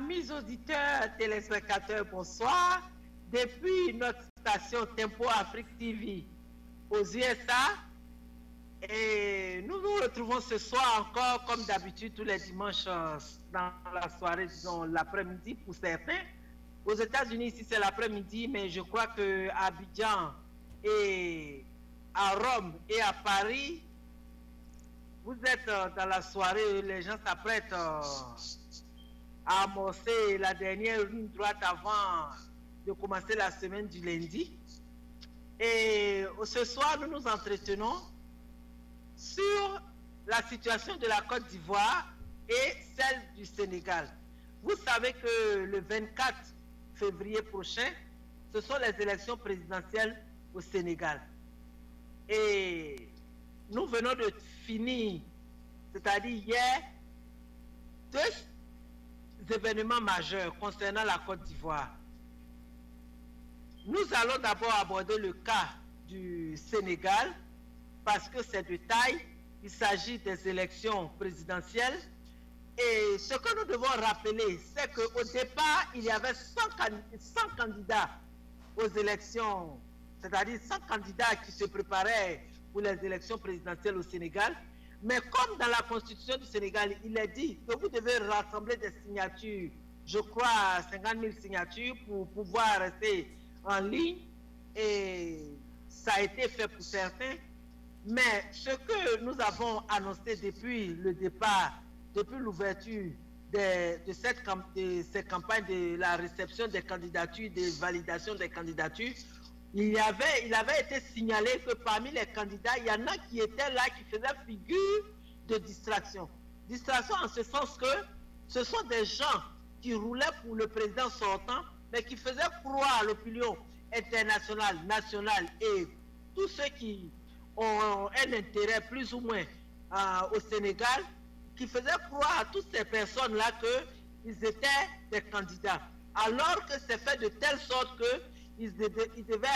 Amis auditeurs, téléspectateurs, bonsoir. Depuis notre station Tempo Afrique TV aux USA, et nous nous retrouvons ce soir encore comme d'habitude tous les dimanches dans la soirée, disons l'après-midi pour certains. Aux États-Unis, ici c'est l'après-midi, mais je crois qu'à Abidjan et à Rome et à Paris, vous êtes dans la soirée, les gens s'apprêtent à amorcer la dernière ligne droite avant de commencer la semaine du lundi. Et ce soir, nous nous entretenons sur la situation de la Côte d'Ivoire et celle du Sénégal. Vous savez que le 24 février prochain, ce sont les élections présidentielles au Sénégal. Et nous venons de finir, c'est-à-dire hier, deux événements majeurs concernant la Côte d'Ivoire. Nous allons d'abord aborder le cas du Sénégal parce que c'est de taille. Il s'agit des élections présidentielles. Et ce que nous devons rappeler, c'est qu'au départ, il y avait 100 candidats aux élections, c'est-à-dire 100 candidats qui se préparaient pour les élections présidentielles au Sénégal. Mais comme dans la constitution du Sénégal, il est dit que vous devez rassembler des signatures, je crois 50 000 signatures pour pouvoir rester en ligne, et ça a été fait pour certains. Mais ce que nous avons annoncé depuis le départ, depuis l'ouverture de ces campagnes de la réception des candidatures, de validation des candidatures, il avait été signalé que parmi les candidats, il y en a qui étaient là, qui faisaient figure de distraction. Distraction en ce sens que ce sont des gens qui roulaient pour le président sortant, mais qui faisaient croire à l'opinion internationale, nationale et tous ceux qui ont un intérêt plus ou moins au Sénégal, qui faisaient croire à toutes ces personnes-là qu'ils étaient des candidats. Alors que c'est fait de telle sorte qu'ils devaient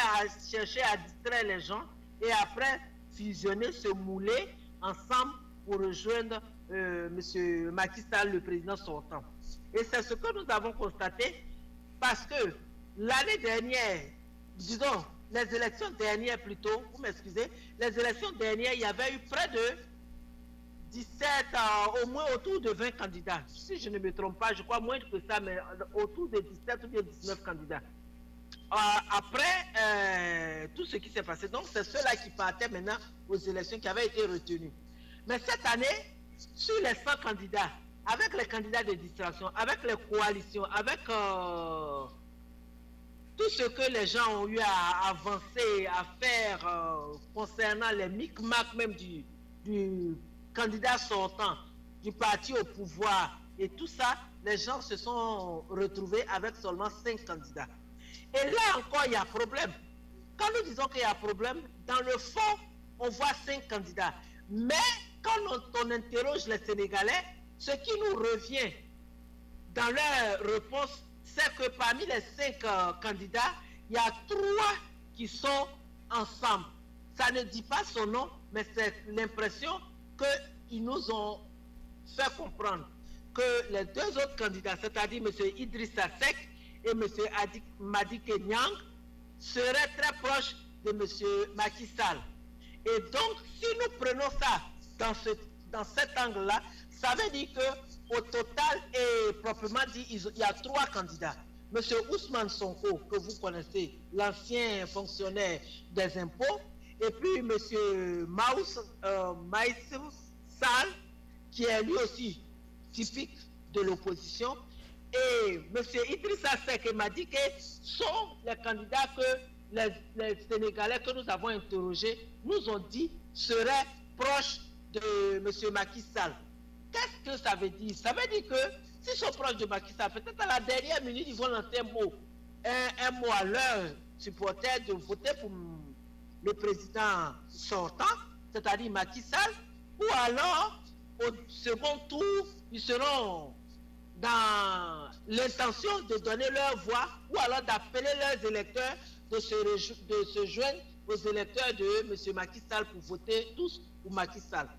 chercher à distraire les gens et après fusionner, se mouler ensemble pour rejoindre M. Macky Sall, le président sortant. Et c'est ce que nous avons constaté parce que l'année dernière, disons, les élections dernières plutôt, vous m'excusez, les élections dernières, il y avait eu près de 17, au moins autour de 20 candidats. Si je ne me trompe pas, je crois moins que ça, mais autour de 17 ou de 19 candidats. Après tout ce qui s'est passé, donc c'est ceux-là qui partaient maintenant aux élections qui avaient été retenus. Mais cette année, sur les 100 candidats, avec les candidats de distraction, avec les coalitions, avec tout ce que les gens ont eu à avancer, à faire concernant les micmacs même du candidat sortant, du parti au pouvoir et tout ça, les gens se sont retrouvés avec seulement 5 candidats. Et là encore, il y a problème. Quand nous disons qu'il y a problème, dans le fond, on voit 5 candidats. Mais quand on interroge les Sénégalais, ce qui nous revient dans leur réponse, c'est que parmi les 5 candidats, il y a 3 qui sont ensemble. Ça ne dit pas son nom, mais c'est l'impression qu'ils nous ont fait comprendre que les 2 autres candidats, c'est-à-dire M. Idrissa Seck et M. Madické Niang, seraient très proches de M. Macky Sall. Et donc, si nous prenons ça dans cet angle-là, ça veut dire qu'au total et proprement dit, il y a 3 candidats. M. Ousmane Sonko, que vous connaissez, l'ancien fonctionnaire des impôts, et puis M. Maïs Sall, qui est lui aussi typique de l'opposition, et M. Idrissa Seck et Madické sont les candidats que les Sénégalais que nous avons interrogés nous ont dit seraient proches de M. Macky Sall. Qu'est-ce que ça veut dire? Ça veut dire que s'ils sont proches de Macky Sall, peut-être à la dernière minute, ils vont lancer un mot à leurs supporters de voter pour le président sortant, c'est-à-dire Macky Sall, ou alors, au second tour, ils seront dans l'intention de donner leur voix, ou alors d'appeler leurs électeurs de se joindre aux électeurs de M. Macky Sall pour voter tous pour Macky Sall.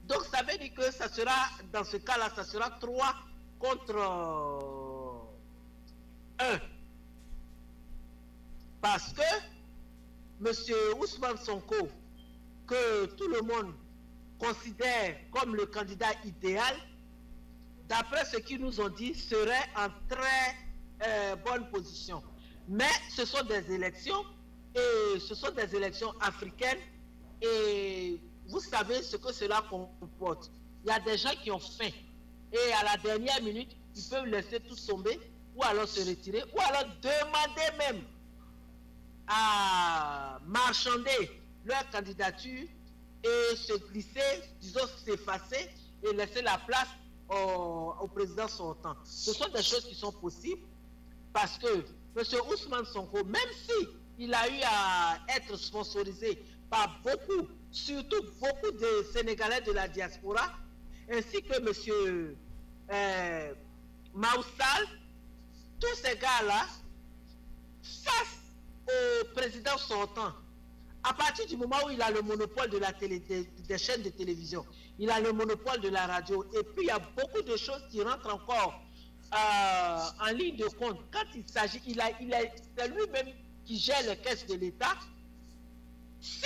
Donc ça veut dire que ça sera, dans ce cas-là, ça sera 3 contre Un, parce que M. Ousmane Sonko, que tout le monde considère comme le candidat idéal, d'après ce qu'ils nous ont dit, serait en très bonne position. Mais ce sont des élections, et ce sont des élections africaines, et vous savez ce que cela comporte. Il y a des gens qui ont faim, et à la dernière minute, ils peuvent laisser tout tomber, ou alors se retirer, ou alors demander même à marchander leur candidature et se glisser, disons s'effacer et laisser la place au président sortant. Ce sont des choses qui sont possibles parce que M. Ousmane Sonko, même si il a eu à être sponsorisé par beaucoup, surtout beaucoup de Sénégalais de la diaspora, ainsi que M. Maoussal, tous ces gars-là, face au président sortant, à partir du moment où il a le monopole de la télé, des chaînes de télévision, il a le monopole de la radio, et puis il y a beaucoup de choses qui rentrent encore en ligne de compte. Quand il s'agit, c'est lui-même qui gère les caisses de l'État. Si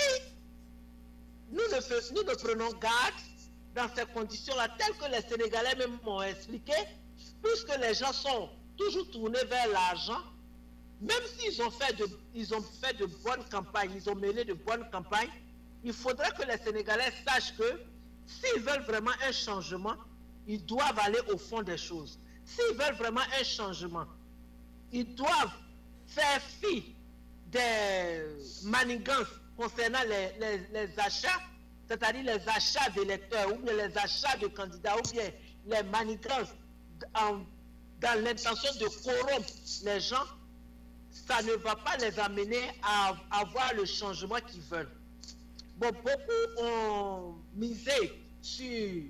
nous ne prenons garde dans ces conditions-là, telles que les Sénégalais même m'ont expliqué, puisque les gens sont toujours tournés vers l'argent, même s'ils ont fait de bonnes campagnes, ils ont mené de bonnes campagnes, il faudrait que les Sénégalais sachent que s'ils veulent vraiment un changement, ils doivent aller au fond des choses. S'ils veulent vraiment un changement, ils doivent faire fi des manigances concernant les achats, c'est-à-dire les achats d'électeurs ou bien les achats de candidats ou bien les manigances dans l'intention de corrompre les gens. Ça ne va pas les amener à avoir le changement qu'ils veulent. Bon, beaucoup ont misé sur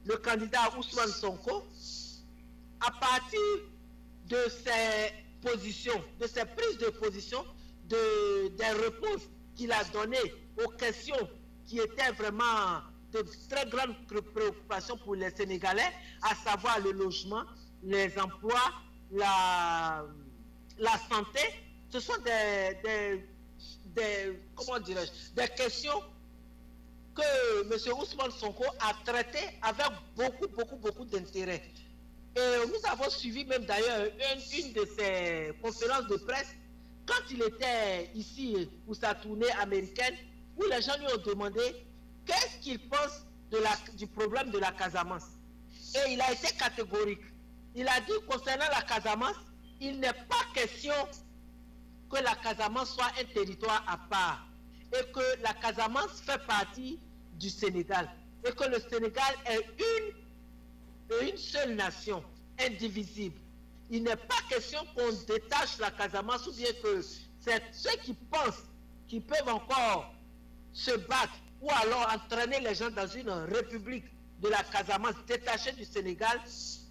le candidat Ousmane Sonko à partir de ses positions, de ses prises de position, des réponses qu'il a données aux questions qui étaient vraiment de très grandes préoccupations pour les Sénégalais, à savoir le logement, les emplois, la santé. Ce sont comment dirais-je, des questions que M. Ousmane Sonko a traitées avec beaucoup d'intérêt. Et nous avons suivi même d'ailleurs une de ses conférences de presse quand il était ici pour sa tournée américaine, où les gens lui ont demandé qu'est-ce qu'il pense du problème de la Casamance. Et il a été catégorique. Il a dit concernant la Casamance, il n'est pas question que la Casamance soit un territoire à part et que la Casamance fait partie du Sénégal et que le Sénégal est une seule nation, indivisible. Il n'est pas question qu'on détache la Casamance ou bien que c'est ceux qui pensent qu'ils peuvent encore se battre ou alors entraîner les gens dans une république de la Casamance détachée du Sénégal.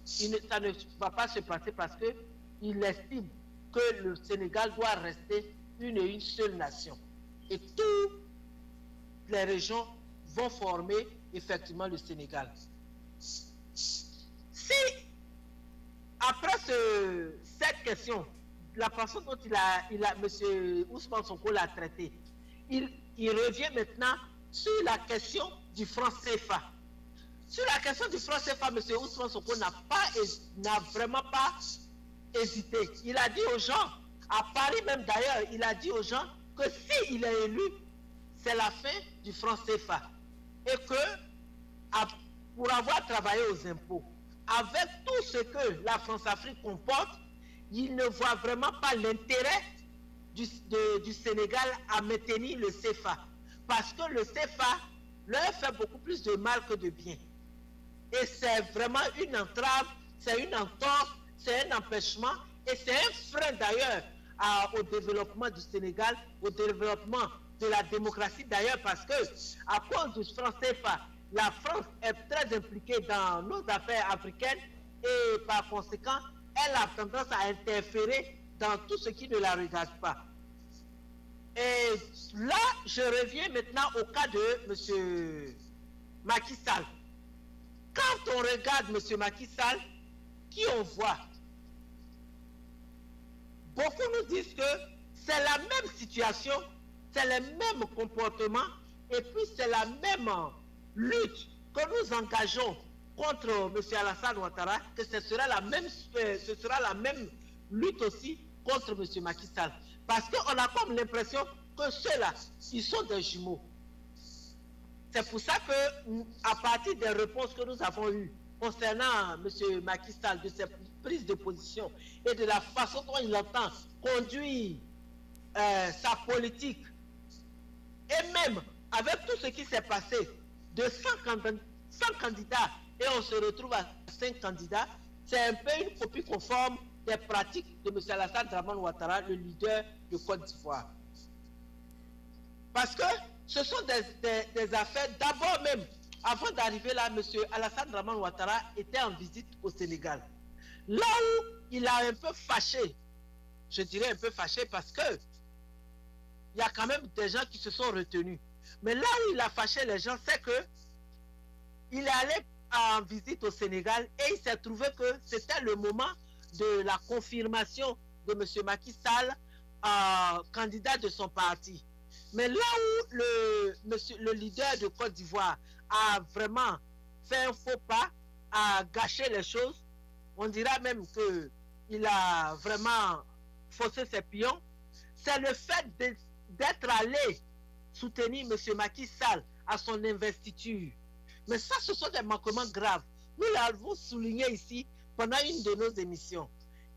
Ça ne va pas se passer parce qu'il estime que le Sénégal doit rester une seule nation. Et toutes les régions vont former effectivement le Sénégal. Si, après cette question, la façon dont M. Ousmane Sonko l'a traité, il revient maintenant sur la question du franc CFA. Sur la question du franc CFA, M. Ousmane Sonko n'a vraiment pas hésité. Il a dit aux gens, à Paris même d'ailleurs, il a dit aux gens que s'il est élu, c'est la fin du franc CFA. Et que, pour avoir travaillé aux impôts, avec tout ce que la France-Afrique comporte, il ne voit vraiment pas l'intérêt du Sénégal à maintenir le CFA. Parce que le CFA leur fait beaucoup plus de mal que de bien. Et c'est vraiment une entrave, c'est une entorse, c'est un empêchement et c'est un frein d'ailleurs au développement du Sénégal, au développement de la démocratie d'ailleurs, parce que à cause du franc CFA, la France est très impliquée dans nos affaires africaines et par conséquent, elle a tendance à interférer dans tout ce qui ne la regarde pas. Et là, je reviens maintenant au cas de M. Macky Sall. Quand on regarde M. Macky Sall, qui on voit? beaucoup nous disent que c'est la même situation, c'est le même comportement, et puis c'est la même lutte que nous engageons contre M. Alassane Ouattara, que ce sera la même lutte aussi contre M. Macky Sall. Parce qu'on a comme l'impression que ceux-là, ils sont des jumeaux. C'est pour ça que, à partir des réponses que nous avons eues concernant M. Macky Sall, de ses prises de position et de la façon dont il entend conduire sa politique, et même avec tout ce qui s'est passé, de 100 candidats, et on se retrouve à 5 candidats, c'est un peu une copie conforme des pratiques de M. Alassane Dramane Ouattara, le leader de Côte d'Ivoire. Parce que ce sont des affaires, d'abord même, avant d'arriver là, M. Alassane Dramane Ouattara était en visite au Sénégal. Là où il a un peu fâché, je dirais un peu fâché parce que il y a quand même des gens qui se sont retenus. Mais là où il a fâché les gens, c'est que il est allé en visite au Sénégal et il s'est trouvé que c'était le moment de la confirmation de M. Macky Sall, candidat de son parti. Mais là où le leader de Côte d'Ivoire a vraiment fait un faux pas, a gâché les choses, on dira même qu'il a vraiment faussé ses pions, c'est le fait d'être allé soutenir M. Macky Sall à son investiture. Mais ça, ce sont des manquements graves. Nous l'avons souligné ici pendant une de nos émissions.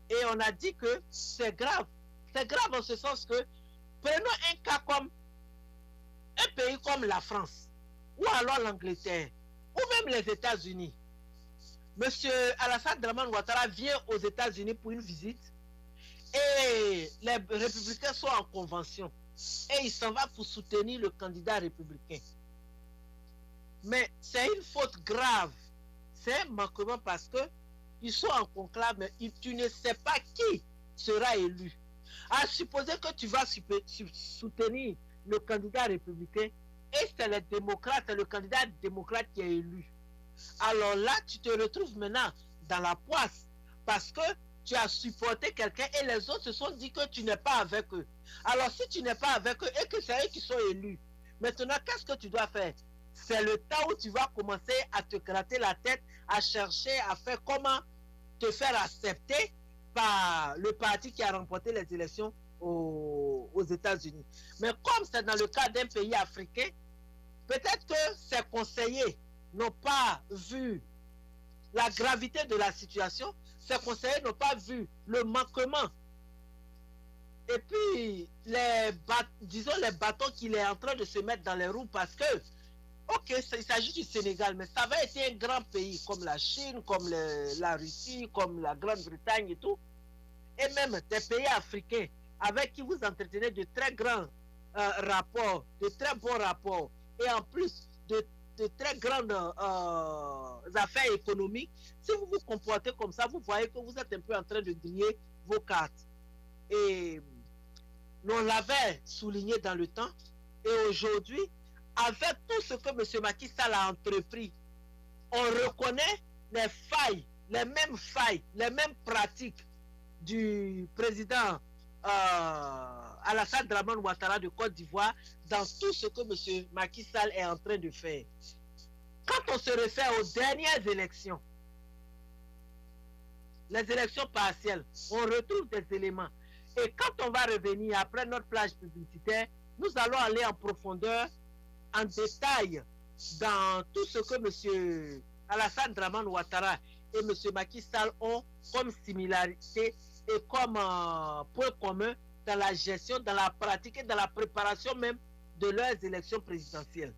Et on a dit que c'est grave. C'est grave en ce sens que, prenons un cas comme un pays comme la France, ou alors l'Angleterre, ou même les États-Unis. M. Alassane Dramane Ouattara vient aux États-Unis pour une visite et les républicains sont en convention. Et il s'en va pour soutenir le candidat républicain. Mais c'est une faute grave. C'est un manquement parce que ils sont en conclave, mais tu ne sais pas qui sera élu. À supposer que tu vas soutenir le candidat républicain et c'est les démocrates, c'est le candidat démocrate qui est élu. Alors là, tu te retrouves maintenant dans la poisse parce que tu as supporté quelqu'un et les autres se sont dit que tu n'es pas avec eux. Alors si tu n'es pas avec eux et que c'est eux qui sont élus, maintenant qu'est-ce que tu dois faire? C'est le temps où tu vas commencer à te gratter la tête, à chercher, à faire comment te faire accepter par le parti qui a remporté les élections aux États-Unis. Mais comme c'est dans le cas d'un pays africain, peut-être que ces conseillers n'ont pas vu la gravité de la situation, ces conseillers n'ont pas vu le manquement. Et puis, disons les bâtons qu'il est en train de se mettre dans les roues parce que, ok, il s'agit du Sénégal, mais ça va être un grand pays comme la Chine, comme la Russie, comme la Grande-Bretagne et tout, et même des pays africains avec qui vous entretenez de très grands rapports, de très bons rapports, et en plus de très grandes affaires économiques, si vous vous comportez comme ça, vous voyez que vous êtes un peu en train de griller vos cartes. Et on l'avait souligné dans le temps, et aujourd'hui, avec tout ce que M. Macky Sall a entrepris, on reconnaît les failles, les mêmes pratiques du président Alassane Dramane Ouattara de Côte d'Ivoire dans tout ce que M. Macky Sall est en train de faire. Quand on se réfère aux dernières élections, les élections partielles, on retrouve des éléments. Et quand on va revenir après notre plage publicitaire, nous allons aller en profondeur, en détail, dans tout ce que M. Alassane Dramane Ouattara et M. Macky Sall ont comme similarité et comme point commun dans la gestion, dans la pratique et dans la préparation même de leurs élections présidentielles.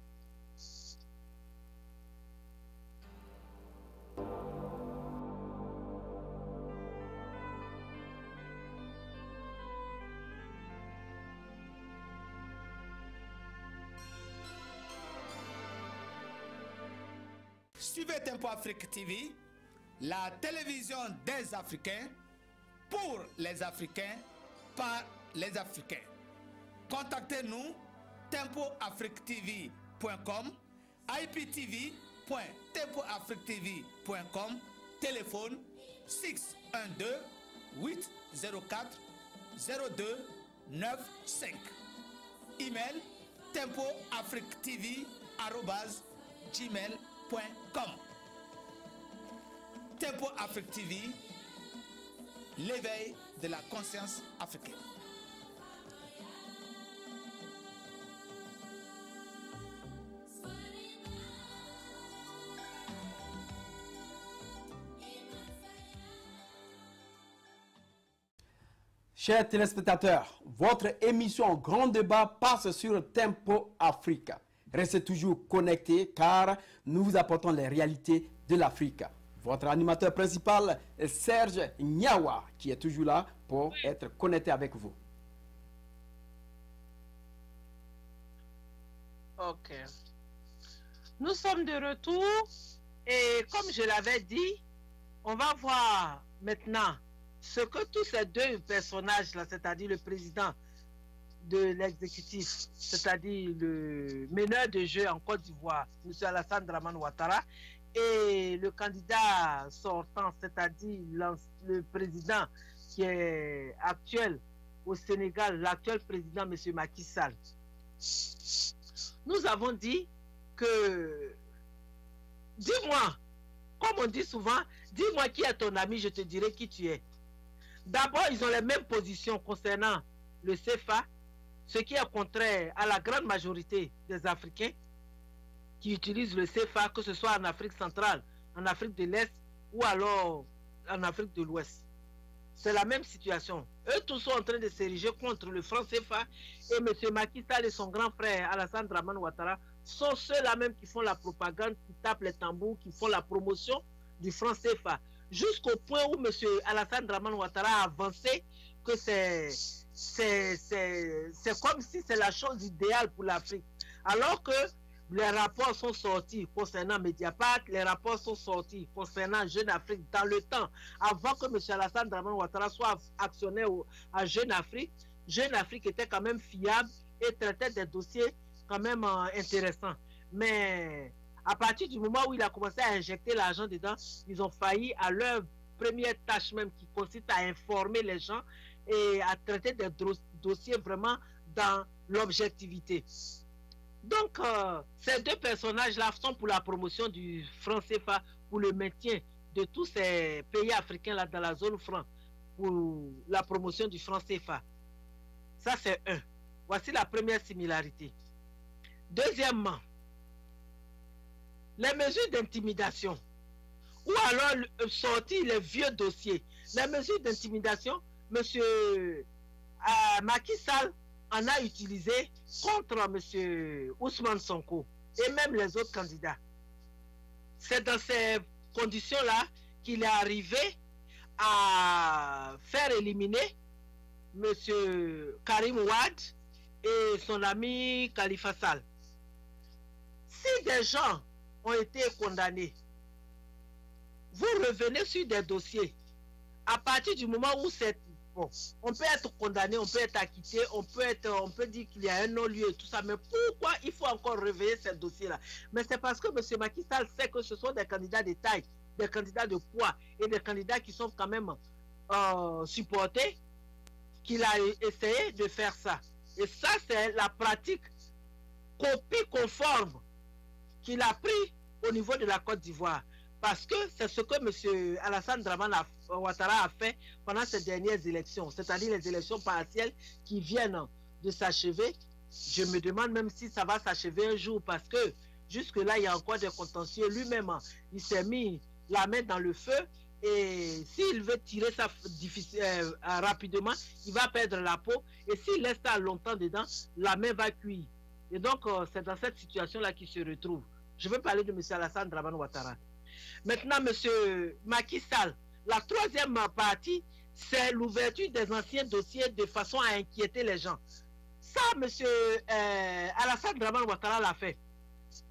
Suivez Tempo Afrique TV, la télévision des Africains, pour les Africains, par les Africains. Contactez-nous tempoafrictv.com, iptv.tempoafrictv.com, téléphone 612 804 0295. Email tempoafrictv@gmail.com. Tempo Afrique TV, l'éveil de la conscience africaine. Chers téléspectateurs, votre émission Grand Débat passe sur Tempo Africa. Restez toujours connectés car nous vous apportons les réalités de l'Afrique. Votre animateur principal est Serge Nyawa qui est toujours là pour être connecté avec vous. Ok. Nous sommes de retour et comme je l'avais dit, on va voir maintenant ce que tous ces deux personnages-là, c'est-à-dire le président de l'exécutif, c'est-à-dire le meneur de jeu en Côte d'Ivoire, M. Alassane Dramane Ouattara, et le candidat sortant, c'est-à-dire le président qui est actuel au Sénégal, l'actuel président, M. Macky Sall. Nous avons dit que, dis-moi, comme on dit souvent, dis-moi qui est ton ami, je te dirai qui tu es. D'abord, ils ont les mêmes positions concernant le CFA, ce qui est contraire à la grande majorité des Africains qui utilisent le CFA, que ce soit en Afrique centrale, en Afrique de l'Est ou alors en Afrique de l'Ouest. C'est la même situation. Eux tous sont en train de s'ériger contre le franc CFA et M. Macky Sall et son grand frère Alassane Dramane Ouattara sont ceux-là même qui font la propagande, qui tapent les tambours, qui font la promotion du franc CFA. Jusqu'au point où M. Alassane Dramane Ouattara a avancé que c'est comme si c'est la chose idéale pour l'Afrique. Alors que les rapports sont sortis concernant Mediapart, les rapports sont sortis concernant Jeune Afrique dans le temps, avant que M. Alassane Dramane Ouattara soit actionnaire à Jeune Afrique. Jeune Afrique était quand même fiable et traitait des dossiers quand même intéressants. Mais à partir du moment où il a commencé à injecter l'argent dedans, ils ont failli à leur première tâche même qui consiste à informer les gens et à traiter des dossiers vraiment dans l'objectivité. Donc, ces deux personnages-là sont pour la promotion du franc CFA, pour le maintien de tous ces pays africains-là dans la zone franc, pour la promotion du franc CFA. Ça, c'est un. Voici la première similarité. Deuxièmement, les mesures d'intimidation, ou alors sortir les vieux dossiers. Les mesures d'intimidation, M. Macky Sall en a utilisé contre M. Ousmane Sonko et même les autres candidats. C'est dans ces conditions-là qu'il est arrivé à faire éliminer M. Karim Wade et son ami Khalifa Sall. Si des gens ont été condamnés, vous revenez sur des dossiers. À partir du moment où c'est bon, on peut être condamné, on peut être acquitté, on peut dire qu'il y a un non-lieu et tout ça, mais pourquoi il faut encore réveiller ces dossiers-là? Mais c'est parce que M. Macky Sall sait que ce sont des candidats de taille, des candidats de poids et des candidats qui sont quand même supportés, qu'il a essayé de faire ça. Et ça, c'est la pratique copie conforme qu'il a pris au niveau de la Côte d'Ivoire. Parce que c'est ce que M. Alassane Dramane Ouattara a fait pendant ces dernières élections, c'est-à-dire les élections partielles qui viennent de s'achever. Je me demande même si ça va s'achever un jour, parce que jusque-là, il y a encore des contentieux. Lui-même, il s'est mis la main dans le feu, et s'il veut tirer ça rapidement, il va perdre la peau, et s'il laisse ça longtemps dedans, la main va cuire. Et donc, c'est dans cette situation-là qu'il se retrouve. Je veux parler de M. Alassane Dramane Ouattara. Maintenant, M. Macky Sall, la troisième partie, c'est l'ouverture des anciens dossiers de façon à inquiéter les gens. Ça, M. Alassane Dramane Ouattara l'a fait.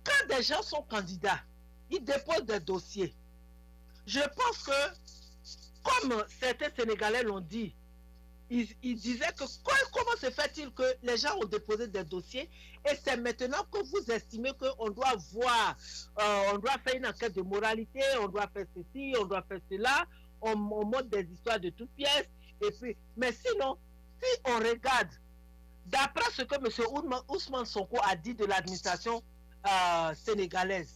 Quand des gens sont candidats, ils déposent des dossiers. Je pense que, comme certains Sénégalais l'ont dit, ils disaient que comment se fait-il que les gens ont déposé des dossiers et c'est maintenant que vous estimez qu'on doit voir, on doit faire une enquête de moralité, on doit faire ceci, on doit faire cela, on monte des histoires de toutes pièces, et puis, mais sinon, si on regarde, d'après ce que M. Ousmane Sonko a dit de l'administration sénégalaise,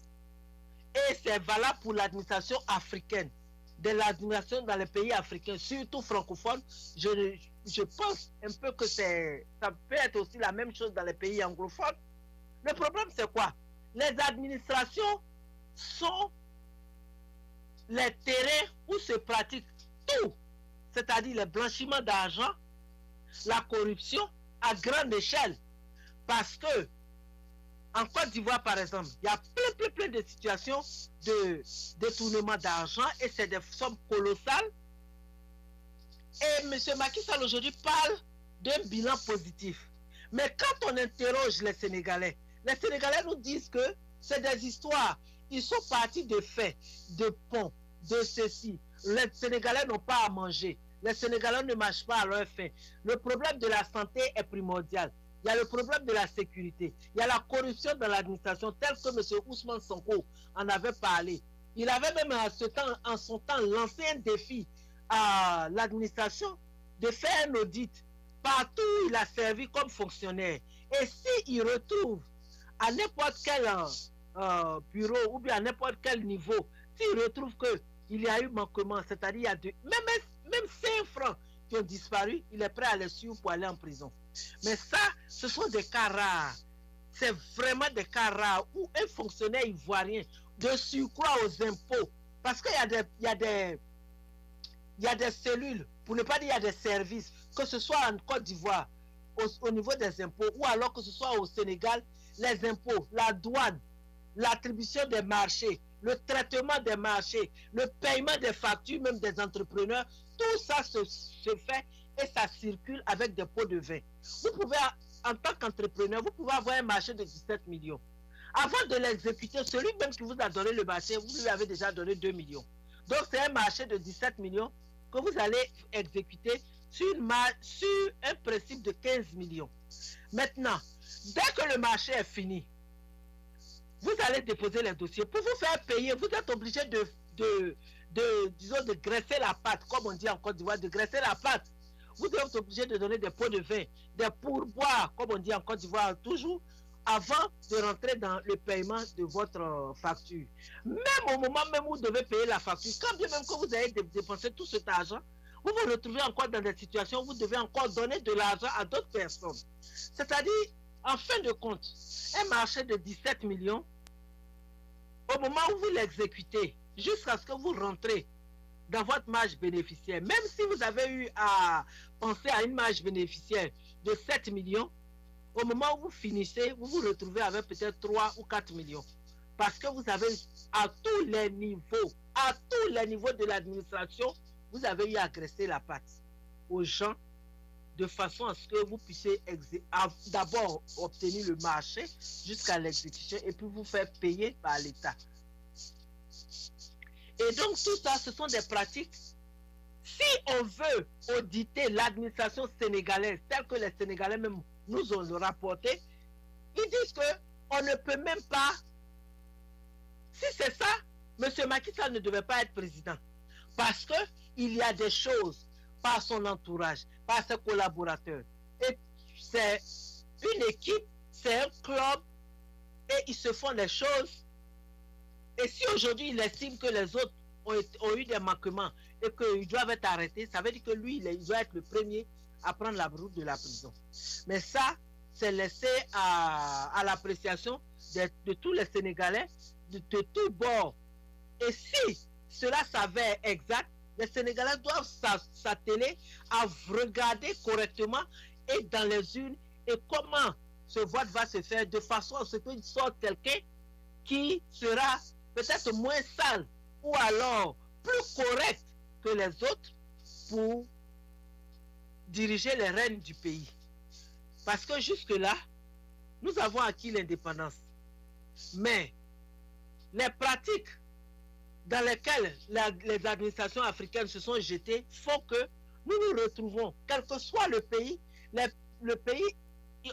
et c'est valable pour l'administration africaine, de l'administration dans les pays africains, surtout francophones, je pense un peu que ça peut être aussi la même chose dans les pays anglophones. Le problème, c'est quoi? Les administrations sont les terrains où se pratique tout, c'est-à-dire le blanchiment d'argent, la corruption à grande échelle. Parce que en Côte d'Ivoire, par exemple, il y a plein de situations de détournement d'argent et c'est des sommes colossales. Et M. Macky Sall aujourd'hui parle d'un bilan positif. Mais quand on interroge les Sénégalais nous disent que c'est des histoires. Ils sont partis de faits, de ponts, de ceci. Les Sénégalais n'ont pas à manger. Les Sénégalais ne marchent pas à leur faim. Le problème de la santé est primordial. Il y a le problème de la sécurité. Il y a la corruption dans l'administration, tel que M. Ousmane Sonko en avait parlé. Il avait même en son temps lancé un défi à l'administration de faire un audit partout où il a servi comme fonctionnaire. Et s'il retrouve à n'importe quel bureau ou bien à n'importe quel niveau, s'il retrouve qu'il y a eu manquement, c'est-à-dire il y a même 5 francs qui ont disparu, il est prêt à les suivre pour aller en prison. Mais ça, ce sont des cas rares. C'est vraiment des cas rares où un fonctionnaire ivoirien de surcroît aux impôts, parce qu'il y a des cellules, pour ne pas dire il y a des services, que ce soit en Côte d'Ivoire, au niveau des impôts, ou alors que ce soit au Sénégal, les impôts, la douane, l'attribution des marchés, le traitement des marchés, le paiement des factures, même des entrepreneurs, tout ça se fait et ça circule avec des pots de vin. Vous pouvez, en tant qu'entrepreneur, vous pouvez avoir un marché de 17 millions. Avant de l'exécuter, celui même qui vous a donné le marché, vous lui avez déjà donné 2 millions. Donc c'est un marché de 17 millions que vous allez exécuter sur un principe de 15 millions. Maintenant, dès que le marché est fini, vous allez déposer les dossiers. Pour vous faire payer, vous êtes obligé disons, de graisser la pâte, comme on dit en Côte d'Ivoire, de graisser la pâte. Vous êtes obligé de donner des pots de vin, des pourboires, comme on dit en Côte d'Ivoire, toujours avant de rentrer dans le paiement de votre facture. Même au moment même où vous devez payer la facture, quand bien même que vous avez dépensé tout cet argent, vous vous retrouvez encore dans des situations où vous devez encore donner de l'argent à d'autres personnes. C'est-à-dire, en fin de compte, un marché de 17 millions, au moment où vous l'exécutez, jusqu'à ce que vous rentrez dans votre marge bénéficiaire, même si vous avez eu à penser à une marge bénéficiaire de 7 millions, au moment où vous finissez, vous vous retrouvez avec peut-être 3 ou 4 millions. Parce que vous avez, à tous les niveaux de l'administration, vous avez eu à graisser la patte aux gens de façon à ce que vous puissiez d'abord obtenir le marché jusqu'à l'exécution et puis vous faire payer par l'État. Et donc tout ça, ce sont des pratiques. Si on veut auditer l'administration sénégalaise, telle que les Sénégalais même nous ont rapporté, ils disent qu'on ne peut même pas. Si c'est ça, M. Macky Sall ne devait pas être président. Parce qu'il y a des choses par son entourage, par ses collaborateurs. Et c'est une équipe, c'est un club, et ils se font les choses. Et si aujourd'hui il estime que les autres ont eu des manquements et qu'ils doivent être arrêtés, ça veut dire que lui, il doit être le premier à prendre la route de la prison. Mais ça, c'est laissé à l'appréciation de tous les Sénégalais, de tous bords. Et si cela s'avère exact, les Sénégalais doivent s'atteler à regarder correctement et dans les urnes et comment ce vote va se faire de façon à ce qu'il sorte quelqu'un qui sera peut-être moins sale ou alors plus correct que les autres pour diriger les rênes du pays. Parce que jusque-là, nous avons acquis l'indépendance. Mais les pratiques dans lesquelles les administrations africaines se sont jetées font que nous nous retrouvons, quel que soit le pays,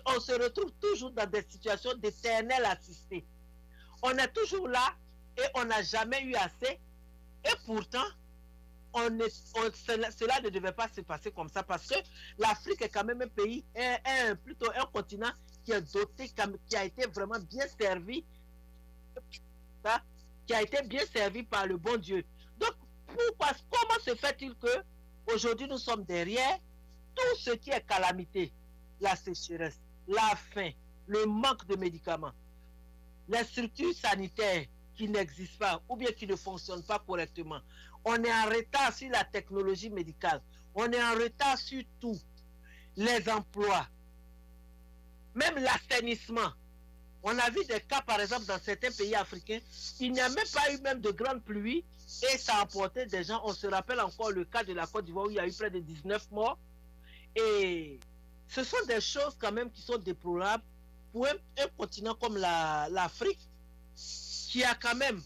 on se retrouve toujours dans des situations d'éternel assisté. On est toujours là et on n'a jamais eu assez. Et pourtant, cela ne devait pas se passer comme ça parce que l'Afrique est quand même un pays, plutôt un continent qui est doté, qui a été vraiment bien servi, qui a été bien servi par le bon Dieu. Donc, comment se fait-il que aujourd'hui nous sommes derrière tout ce qui est calamité, la sécheresse, la faim, le manque de médicaments, les structures sanitaires qui n'existent pas ou bien qui ne fonctionnent pas correctement. On est en retard sur la technologie médicale. On est en retard sur tout. Les emplois, même l'assainissement. On a vu des cas, par exemple, dans certains pays africains, il n'y a même pas eu même de grandes pluies et ça a emporté des gens. On se rappelle encore le cas de la Côte d'Ivoire où il y a eu près de 19 morts. Et ce sont des choses quand même qui sont déplorables pour un continent comme l'Afrique, qui a quand même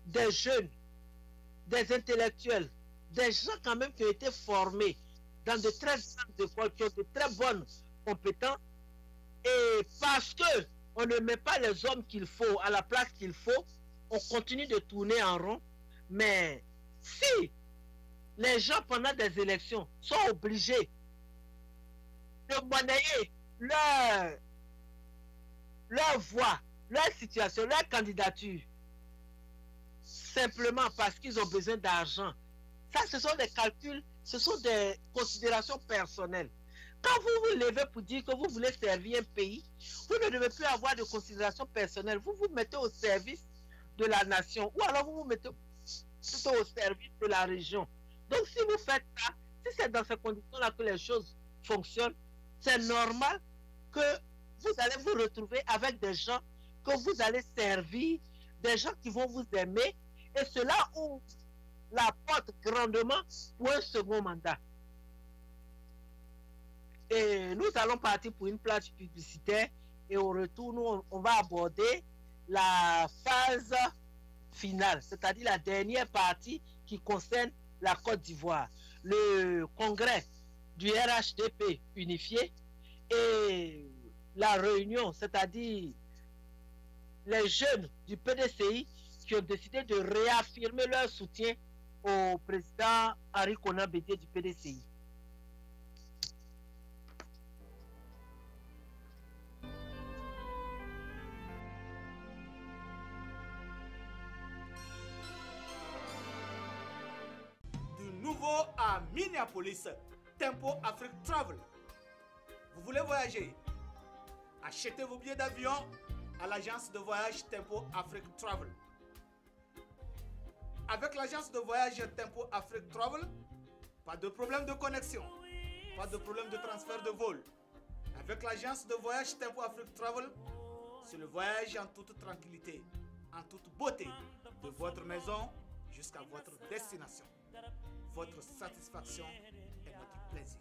des jeunes, des intellectuels, des gens quand même qui ont été formés dans de très bonnes écoles, qui ont de très bonnes compétences. Et parce que on ne met pas les hommes qu'il faut à la place qu'il faut, on continue de tourner en rond. Mais si les gens pendant des élections sont obligés de monnayer leur voix, leur situation, leur candidature, simplement parce qu'ils ont besoin d'argent, ça ce sont des calculs, ce sont des considérations personnelles. Quand vous vous levez pour dire que vous voulez servir un pays, vous ne devez plus avoir de considérations personnelles. Vous vous mettez au service de la nation ou alors vous vous mettez plutôt au service de la région. Donc si vous faites ça, si c'est dans ces conditions-là que les choses fonctionnent, c'est normal que vous allez vous retrouver avec des gens que vous allez servir, des gens qui vont vous aimer, et cela ouvre la porte grandement pour un second mandat. Et nous allons partir pour une plage publicitaire et au retour, nous, on va aborder la phase finale, c'est-à-dire la dernière partie qui concerne la Côte d'Ivoire. Le congrès du RHDP unifié et la réunion, c'est-à-dire les jeunes du PDCI qui ont décidé de réaffirmer leur soutien au président Henri Konan Bédié du PDCI. Nouveau à Minneapolis, Tempo Afrique Travel. Vous voulez voyager? Achetez vos billets d'avion à l'agence de voyage Tempo Afrique Travel. Avec l'agence de voyage Tempo Afrique Travel, pas de problème de connexion, pas de problème de transfert de vol. Avec l'agence de voyage Tempo Afrique Travel, c'est le voyage en toute tranquillité, en toute beauté, de votre maison jusqu'à votre destination. Votre satisfaction est notre plaisir.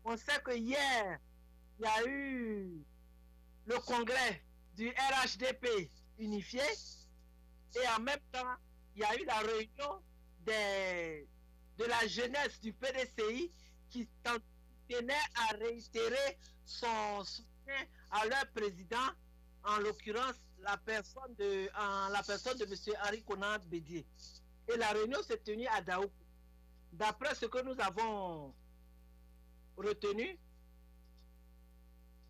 On sait que hier, il y a eu le congrès du RHDP unifié et en même temps, il y a eu la réunion de la jeunesse du PDCI qui tenait à réitérer son soutien à leur président, en l'occurrence la personne de M. Henri Konan Bédié. Et la réunion s'est tenue à Daouk. D'après ce que nous avons retenu,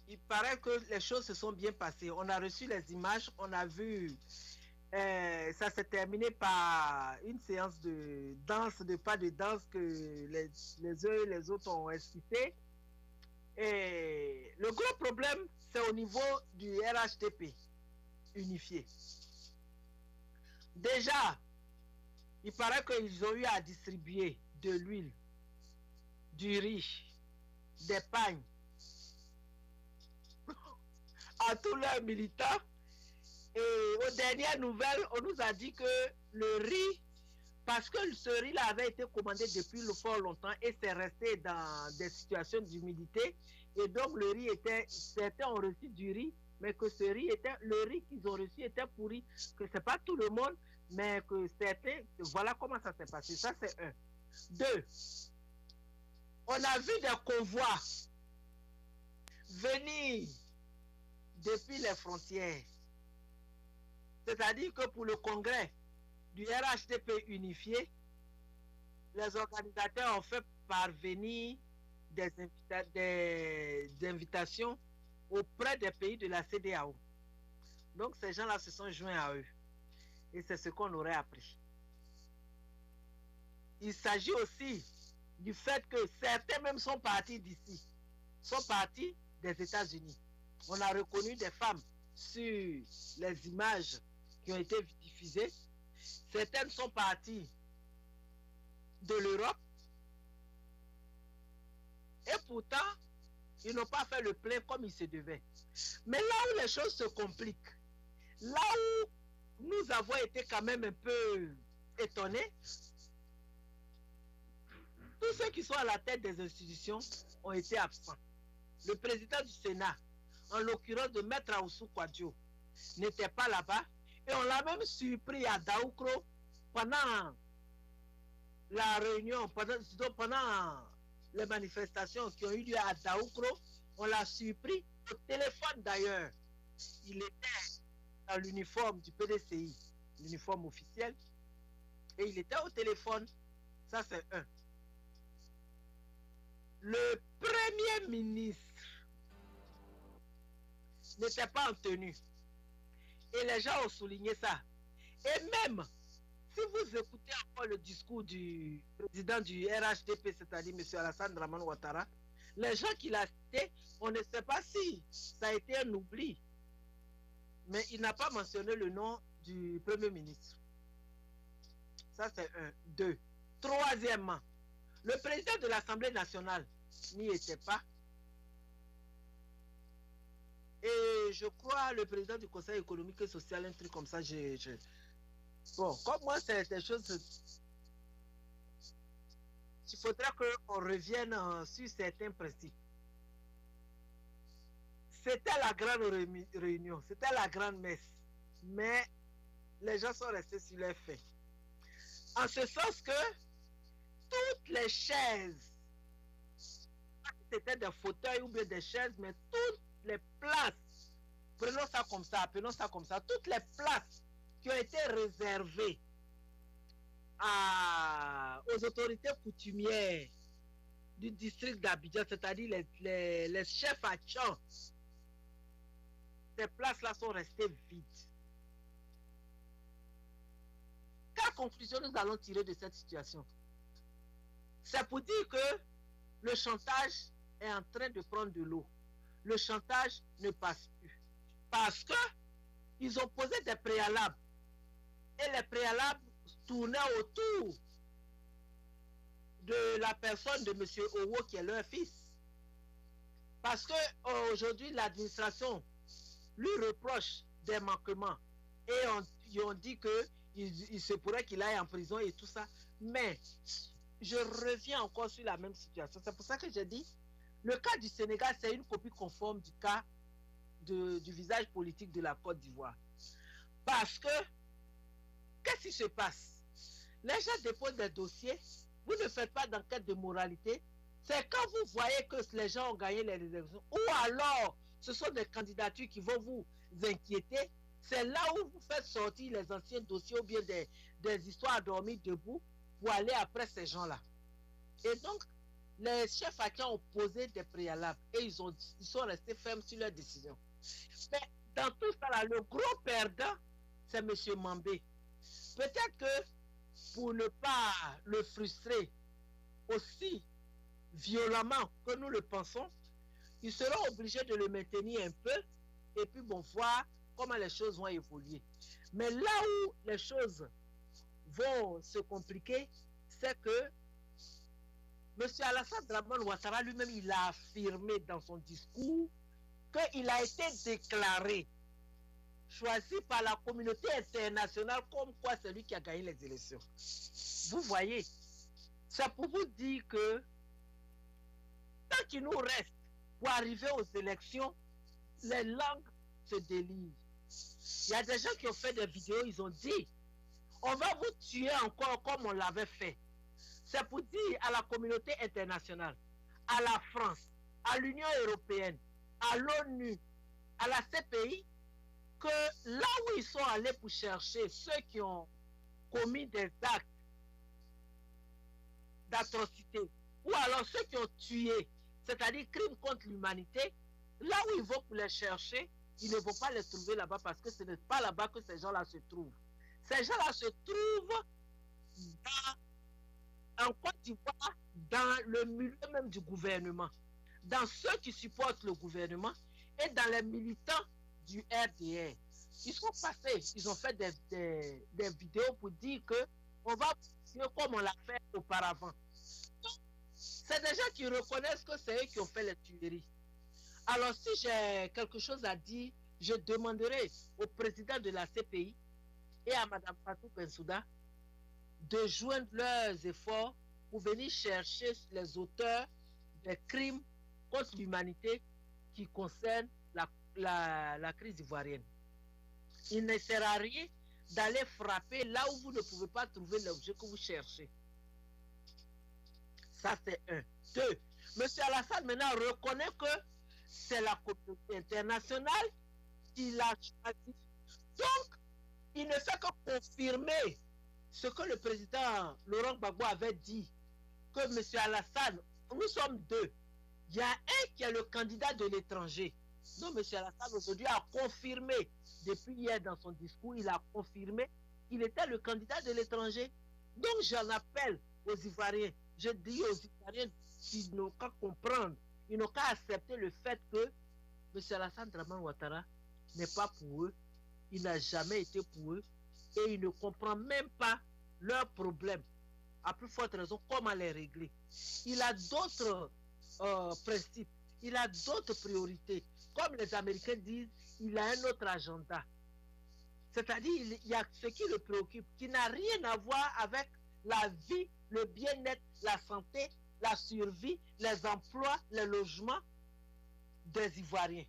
il paraît que les choses se sont bien passées. On a reçu les images, on a vu, ça s'est terminé par une séance de danse, de pas de danse que les uns et les autres ont incité. Et le gros problème, c'est au niveau du RHDP unifié. Déjà, il paraît qu'ils ont eu à distribuer de l'huile, du riz, des pagnes à tous leurs militants. Et aux dernières nouvelles, on nous a dit que le riz Parce que ce riz-là avait été commandé depuis fort longtemps et c'est resté dans des situations d'humidité. Et donc le riz était, certains ont reçu du riz, mais que ce riz était, le riz qu'ils ont reçu était pourri, que c'est pas tout le monde, mais que certains, voilà comment ça s'est passé. Ça c'est un. Deux, on a vu des convois venir depuis les frontières. C'est-à-dire que pour le congrès du RHDP unifié, les organisateurs ont fait parvenir des invitations auprès des pays de la CEDEAO. Donc ces gens-là se sont joints à eux. Et c'est ce qu'on aurait appris. Il s'agit aussi du fait que certains même sont partis d'ici, sont partis des États-Unis. On a reconnu des femmes sur les images qui ont été diffusées. Certaines sont parties de l'Europe. Et pourtant, ils n'ont pas fait le plein comme il se devait. Mais là où les choses se compliquent, là où nous avons été quand même un peu étonnés, tous ceux qui sont à la tête des institutions ont été absents. Le président du Sénat, en l'occurrence de Maître Aoussou Kwadjo, n'était pas là-bas. Et on l'a même surpris à Daoukro pendant la réunion, pendant les manifestations qui ont eu lieu à Daoukro. On l'a surpris au téléphone d'ailleurs. Il était dans l'uniforme du PDCI, l'uniforme officiel, et il était au téléphone. Ça, c'est un. Le premier ministre n'était pas en tenue. Et les gens ont souligné ça. Et même, si vous écoutez encore le discours du président du RHDP, c'est-à-dire M. Alassane Dramane Ouattara, les gens qui l'ont cité, on ne sait pas si ça a été un oubli. Mais il n'a pas mentionné le nom du Premier ministre. Ça, c'est un. Deux. Troisièmement, le président de l'Assemblée nationale n'y était pas. Et je crois le président du Conseil économique et social, un truc comme ça, Bon, comme moi, c'est des choses... Il faudra qu'on revienne sur certains principes. C'était la grande réunion, c'était la grande messe. Mais les gens sont restés sur les faits. En ce sens que toutes les chaises, c'était des fauteuils ou bien des chaises, mais toutes les places, prenons ça comme ça, toutes les places qui ont été réservées aux autorités coutumières du district d'Abidjan, c'est-à-dire les chefs à champ, ces places-là sont restées vides. Quelle conclusion nous allons tirer de cette situation? C'est pour dire que le chantage est en train de prendre de l'eau. Le chantage ne passe plus. Parce que ils ont posé des préalables. Et les préalables tournaient autour de la personne de M. Owo, qui est leur fils. Parce que aujourd'hui, l'administration lui reproche des manquements. Et ils ont dit qu'il se pourrait qu'il aille en prison et tout ça. Mais je reviens encore sur la même situation. C'est pour ça que j'ai dit, le cas du Sénégal, c'est une copie conforme du cas du visage politique de la Côte d'Ivoire. Parce que, qu'est-ce qui se passe? Les gens déposent des dossiers, vous ne faites pas d'enquête de moralité. C'est quand vous voyez que les gens ont gagné les élections, ou alors ce sont des candidatures qui vont vous inquiéter, c'est là où vous faites sortir les anciens dossiers ou bien des histoires à dormir debout pour aller après ces gens-là. Et donc, les chefs à qui ont posé des préalables et ils sont restés fermes sur leur décision. Mais dans tout ça, là, le gros perdant, c'est M. Mambé. Peut-être que pour ne pas le frustrer aussi violemment que nous le pensons, ils seront obligés de le maintenir un peu et puis bon, voir comment les choses vont évoluer. Mais là où les choses vont se compliquer, c'est que M. Alassane Dramane Ouattara lui-même, il a affirmé dans son discours qu'il a été déclaré choisi par la communauté internationale comme quoi c'est lui qui a gagné les élections. Vous voyez, c'est pour vous dire que tant qu'il nous reste pour arriver aux élections, les langues se délient. Il y a des gens qui ont fait des vidéos, ils ont dit, on va vous tuer encore comme on l'avait fait. C'est pour dire à la communauté internationale, à la France, à l'Union européenne, à l'ONU, à la CPI, que là où ils sont allés pour chercher ceux qui ont commis des actes d'atrocité, ou alors ceux qui ont tué, c'est-à-dire crimes contre l'humanité, là où ils vont pour les chercher, ils ne vont pas les trouver là-bas parce que ce n'est pas là-bas que ces gens-là se trouvent. Ces gens-là se trouvent en Côte d'Ivoire, dans le milieu même du gouvernement, dans ceux qui supportent le gouvernement et dans les militants du RDR. Ils sont passés, ils ont fait des vidéos pour dire que on va faire comme on l'a fait auparavant. C'est des gens qui reconnaissent que c'est eux qui ont fait les tueries. Alors si j'ai quelque chose à dire, je demanderai au président de la CPI et à Mme Fatou Bensouda de joindre leurs efforts pour venir chercher les auteurs des crimes contre l'humanité qui concernent la crise ivoirienne. Il ne sert à rien d'aller frapper là où vous ne pouvez pas trouver l'objet que vous cherchez. Ça, c'est un. Deux, M. Alassane maintenant reconnaît que c'est la communauté internationale qui l'a choisi. Donc, il ne fait que confirmer ce que le président Laurent Gbagbo avait dit, que M. Alassane, nous sommes deux. Il y a un qui est le candidat de l'étranger. Donc, M. Alassane aujourd'hui a confirmé, depuis hier dans son discours, il a confirmé qu'il était le candidat de l'étranger. Donc, j'en appelle aux Ivoiriens. Je dis aux Ivoiriens qu'ils n'ont qu'à comprendre, ils n'ont qu'à accepter le fait que M. Alassane Dramane Ouattara n'est pas pour eux. Il n'a jamais été pour eux. Et il ne comprend même pas leurs problèmes. À plus forte raison, comment les régler. Il a d'autres principes. Il a d'autres priorités. Comme les Américains disent, il a un autre agenda. C'est-à-dire, il y a ce qui le préoccupe, qui n'a rien à voir avec la vie, le bien-être, la santé, la survie, les emplois, les logements des Ivoiriens.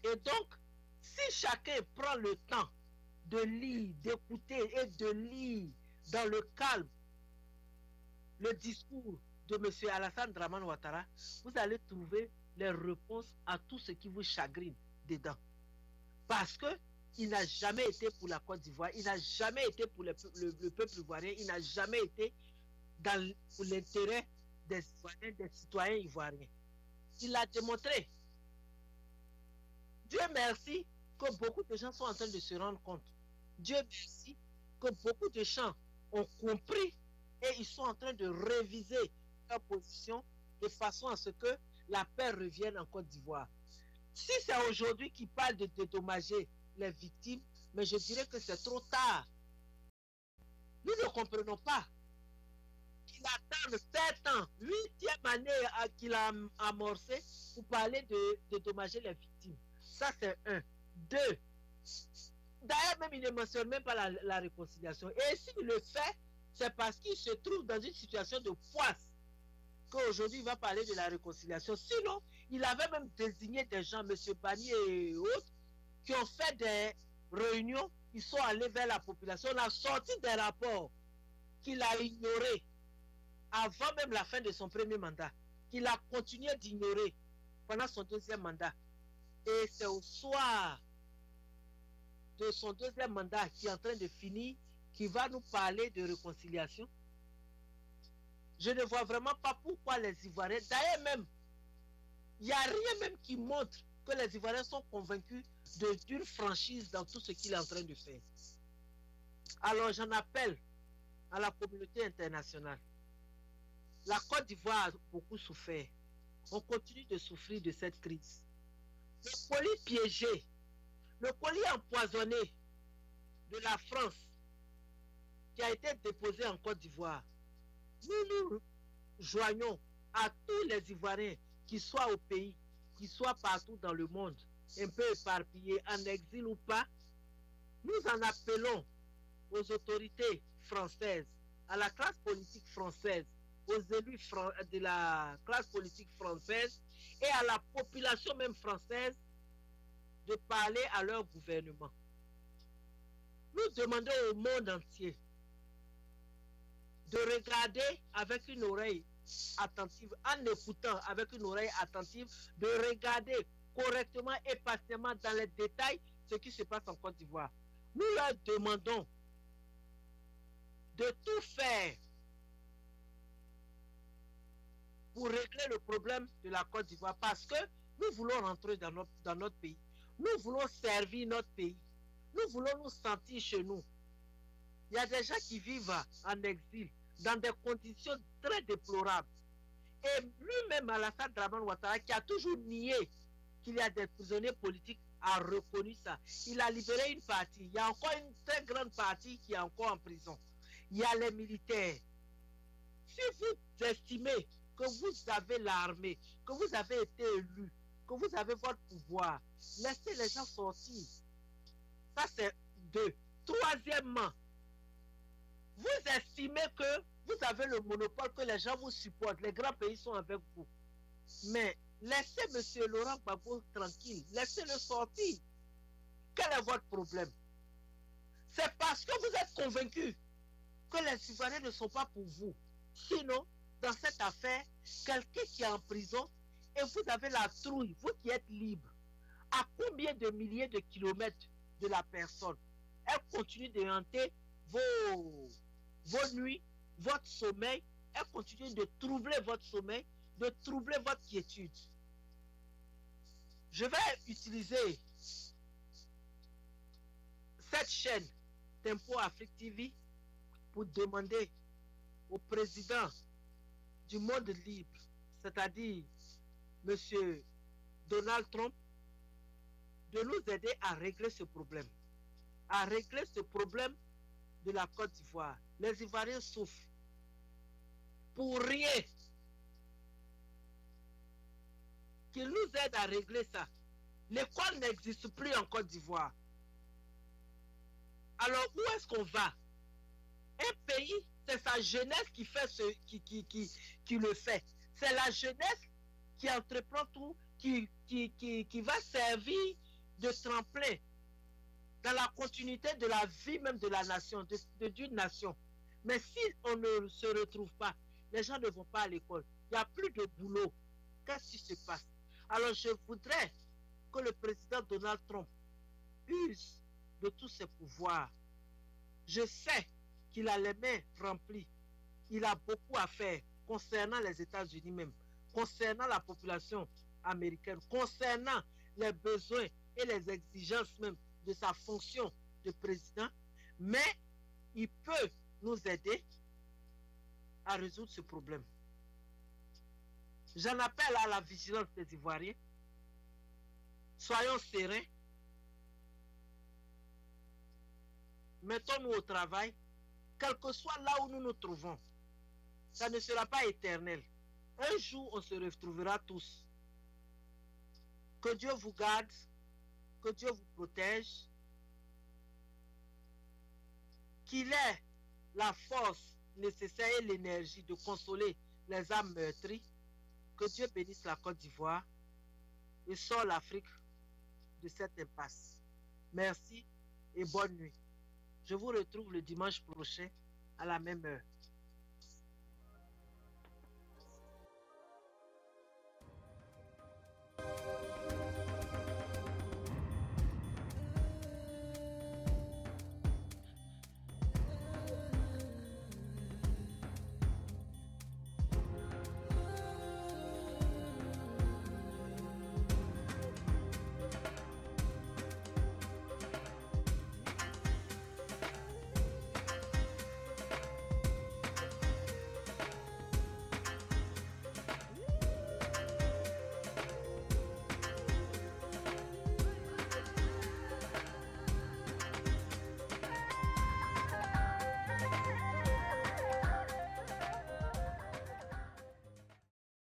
Et donc, si chacun prend le temps de lire, d'écouter et de lire dans le calme le discours de M. Alassane Dramane Ouattara, vous allez trouver les réponses à tout ce qui vous chagrine dedans. Parce qu'il n'a jamais été pour la Côte d'Ivoire, il n'a jamais été pour le peuple ivoirien, il n'a jamais été pour l'intérêt des citoyens ivoiriens. Il l'a démontré. Dieu merci que beaucoup de gens sont en train de se rendre compte. Dieu merci que beaucoup de gens ont compris et ils sont en train de réviser leur position de façon à ce que la paix revienne en Côte d'Ivoire. Si c'est aujourd'hui qu'ils parlent de dédommager les victimes, mais je dirais que c'est trop tard. Nous ne comprenons pas qu'il attend 7 ans, 8e année qu'il a amorcé pour parler de dédommager les victimes. Ça, c'est un. Deux, d'ailleurs, même il ne mentionne même pas la réconciliation. Et s'il le fait, c'est parce qu'il se trouve dans une situation de poisse qu'aujourd'hui il va parler de la réconciliation. Sinon, il avait même désigné des gens, M. Barnier et autres, qui ont fait des réunions, ils sont allés vers la population, on a sorti des rapports qu'il a ignorés avant même la fin de son premier mandat, qu'il a continué d'ignorer pendant son deuxième mandat. Et c'est au soir de son deuxième mandat qui est en train de finir, qui va nous parler de réconciliation. Je ne vois vraiment pas pourquoi les Ivoiriens, d'ailleurs même, il n'y a rien même qui montre que les Ivoiriens sont convaincus d'une franchise dans tout ce qu'il est en train de faire. Alors j'en appelle à la communauté internationale. La Côte d'Ivoire a beaucoup souffert. On continue de souffrir de cette crise. Le colis piégé, le colis empoisonné de la France qui a été déposé en Côte d'Ivoire. Nous nous joignons à tous les Ivoiriens, qui soient au pays, qui soient partout dans le monde, un peu éparpillés, en exil ou pas, nous en appelons aux autorités françaises, à la classe politique française, aux élus de la classe politique française et à la population même française de parler à leur gouvernement. Nous demandons au monde entier de regarder avec une oreille attentive, en écoutant avec une oreille attentive, de regarder correctement et patiemment dans les détails ce qui se passe en Côte d'Ivoire. Nous leur demandons de tout faire pour régler le problème de la Côte d'Ivoire parce que nous voulons rentrer dans notre pays. Nous voulons servir notre pays. Nous voulons nous sentir chez nous. Il y a des gens qui vivent en exil dans des conditions très déplorables. Et lui-même, Alassane Dramane Ouattara, qui a toujours nié qu'il y a des prisonniers politiques, a reconnu ça. Il a libéré une partie. Il y a encore une très grande partie qui est encore en prison. Il y a les militaires. Si vous estimez que vous avez l'armée, que vous avez été élu, que vous avez votre pouvoir, laissez les gens sortir. Ça, c'est deux. Troisièmement, vous estimez que vous avez le monopole, que les gens vous supportent, les grands pays sont avec vous. Mais laissez M. Laurent Gbagbo tranquille, laissez-le sortir. Quel est votre problème? C'est parce que vous êtes convaincu que les Ivoiriens ne sont pas pour vous. Sinon, dans cette affaire, quelqu'un qui est en prison et vous avez la trouille, vous qui êtes libre, à combien de milliers de kilomètres de la personne, elle continue de hanter vos nuits, votre sommeil, elle continue de troubler votre sommeil, de troubler votre quiétude. Je vais utiliser cette chaîne Tempo Afrique TV pour demander au président du monde libre, c'est-à-dire M. Donald Trump, de nous aider à régler ce problème. À régler ce problème de la Côte d'Ivoire. Les Ivoiriens souffrent. Pour rien. Qu'il nous aide à régler ça. L'école n'existe plus en Côte d'Ivoire. Alors où est-ce qu'on va? Un pays, c'est sa jeunesse qui fait qui le fait. C'est la jeunesse qui entreprend tout, qui va servir de tremplin dans la continuité de la vie même de la nation, d'une nation. Mais si on ne se retrouve pas, les gens ne vont pas à l'école. Il n'y a plus de boulot. Qu'est-ce qui se passe? Alors je voudrais que le président Donald Trump use de tous ses pouvoirs. Je sais qu'il a les mains remplies. Il a beaucoup à faire concernant les États-Unis même, concernant la population américaine, concernant les besoins et les exigences même de sa fonction de président, mais il peut nous aider à résoudre ce problème. J'en appelle à la vigilance des Ivoiriens. Soyons sereins. Mettons-nous au travail, quel que soit là où nous nous trouvons. Ça ne sera pas éternel. Un jour, on se retrouvera tous. Que Dieu vous garde, que Dieu vous protège, qu'il ait la force nécessaire et l'énergie de consoler les âmes meurtries. Que Dieu bénisse la Côte d'Ivoire et sort l'Afrique de cette impasse. Merci et bonne nuit. Je vous retrouve le dimanche prochain à la même heure.